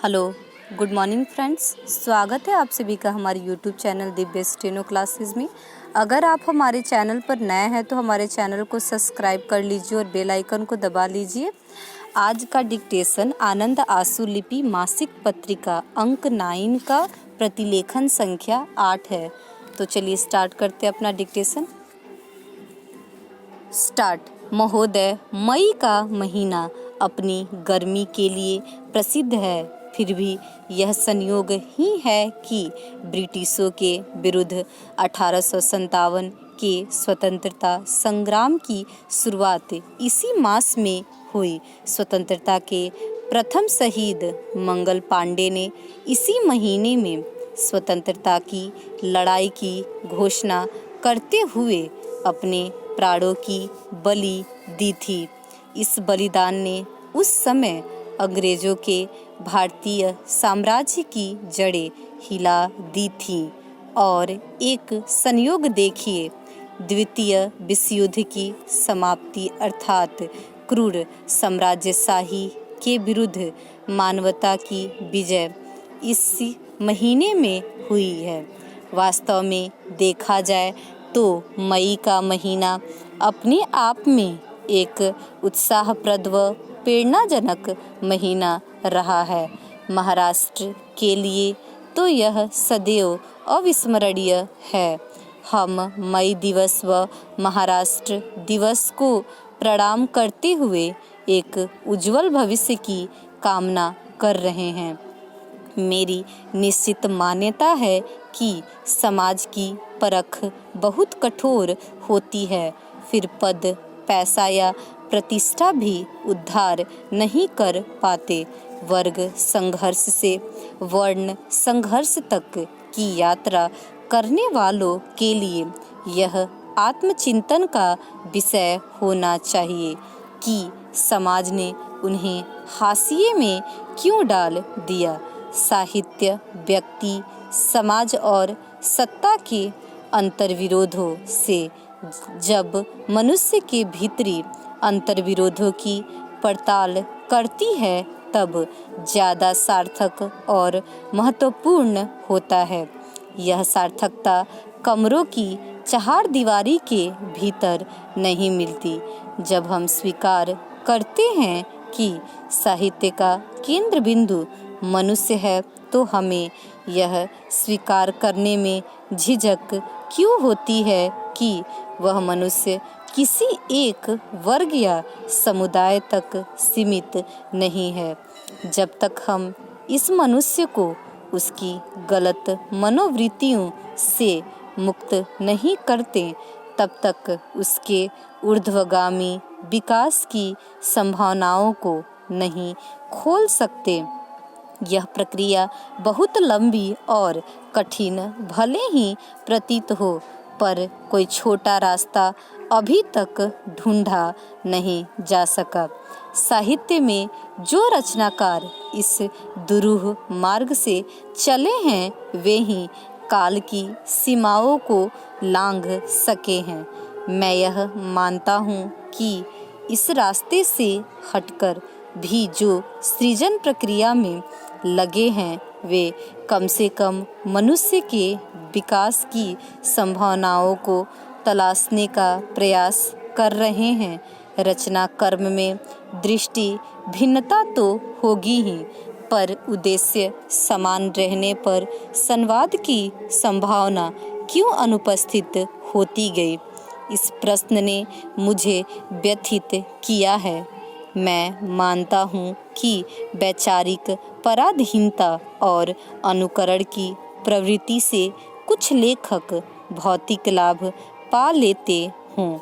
Hello, good morning friends. स्वागत है आप सभी का हमारे YouTube channel Divya steno classes में। अगर आप हमारे चैनल पर नए हैं तो हमारे चैनल को सब्सक्राइब कर लीजिए और बेल आइकन को दबा लीजिए। आज का डिक्टेशन आनंद आंसू लिपि मासिक पत्रिका अंक 9 का प्रतिलेखन संख्या 8 है। तो चलिए स्टार्ट करते हैं अपना डिक्टेशन। स्टार्ट। महोदय, मई का महीना अपनी गर्मी के लिए प्रसिद्ध है, फिर भी यह संयोग ही है कि ब्रिटिशों के विरुद्ध 1857 के स्वतंत्रता संग्राम की शुरुआत इसी मास में हुई। स्वतंत्रता के प्रथम शहीद मंगल पांडे ने इसी महीने में स्वतंत्रता की लड़ाई की घोषणा करते हुए अपने प्राणों की बलि दी थी। इस बलिदान ने उस समय अंग्रेजों के भारतीय साम्राज्य की जड़ें हिला दी थीं। और एक संयोग देखिए, द्वितीय विश्व युद्ध की समाप्ति अर्थात क्रूर साम्राज्यशाही के विरुद्ध मानवता की विजय इस महीने में हुई है। वास्तव में देखा जाए तो मई का महीना अपने आप में एक उत्साहप्रद व प्रेरणाजनक महीना रहा है। महाराष्ट्र के लिए तो यह सदैव अविस्मरणीय है। हम मई दिवस व महाराष्ट्र दिवस को प्रणाम करते हुए एक उज्जवल भविष्य की कामना कर रहे हैं। मेरी निश्चित मान्यता है कि समाज की परख बहुत कठोर होती है, फिर पद, पैसा या प्रतिष्ठा भी उद्धार नहीं कर पाते। वर्ग संघर्ष से वर्ण संघर्ष तक की यात्रा करने वालों के लिए यह आत्मचिंतन का विषय होना चाहिए कि समाज ने उन्हें हाशिए में क्यों डाल दिया। साहित्य व्यक्ति, समाज और सत्ता के अंतर्विरोधों से जब मनुष्य के भीतरी अंतर्विरोधों की पड़ताल करती है तब ज़्यादा सार्थक और महत्वपूर्ण होता है। यह सार्थकता कमरों की चारदीवारी के भीतर नहीं मिलती। जब हम स्वीकार करते हैं कि साहित्य का केंद्र बिंदु मनुष्य है तो हमें यह स्वीकार करने में झिझक क्यों होती है कि वह मनुष्य किसी एक वर्ग या समुदाय तक सीमित नहीं है। जब तक हम इस मनुष्य को उसकी गलत मनोवृत्तियों से मुक्त नहीं करते तब तक उसके ऊर्ध्वगामी विकास की संभावनाओं को नहीं खोल सकते। यह प्रक्रिया बहुत लंबी और कठिन भले ही प्रतीत हो, पर कोई छोटा रास्ता अभी तक ढूंढा नहीं जा सका। साहित्य में जो रचनाकार इस दुरूह मार्ग से चले हैं वे ही काल की सीमाओं को लांघ सके हैं। मैं यह मानता हूँ कि इस रास्ते से हटकर भी जो सृजन प्रक्रिया में लगे हैं वे कम से कम मनुष्य के विकास की संभावनाओं को तलाशने का प्रयास कर रहे हैं। रचना कर्म में दृष्टि भिन्नता तो होगी ही, पर उद्देश्य समान रहने पर संवाद की संभावना क्यों अनुपस्थित होती गई? इस प्रश्न ने मुझे व्यथित किया है। मैं मानता हूँ कि वैचारिक पराधीनता और अनुकरण की प्रवृत्ति से कुछ लेखक भौतिक लाभ पा लेते हों,